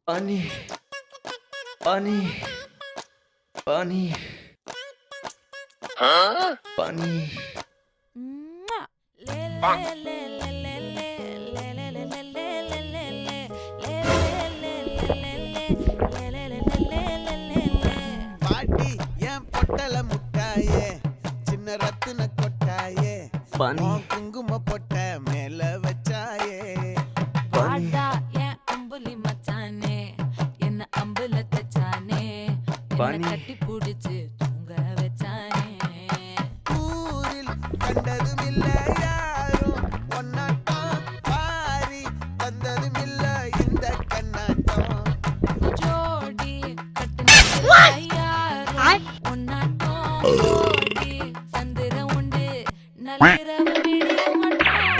पानी पानी पानी पानी பாட்டி ஏன் பொட்டல முட்டாயே சின்ன ரத்தின கொட்டாயே पानी குங்கும பொட்ட மேல வச்சாயே வாடா என் அம்புலி மச்சானே என்ன அம்புல தச்சானே என்ன கட்டி புடிச்சு தூங்க வச்சானே ஊரில் கண்டதும் இல்ல யாரும் ஒன்னாட்டம் பாரி தந்ததும் இல்ல இந்த கண்ணாட்டம் ஜோடி கட்டுன யாரும் ஒன்னாட்டம் ஜோடி சந்திர உண்டு நள்ளிரவு விடிய மாட்டோம்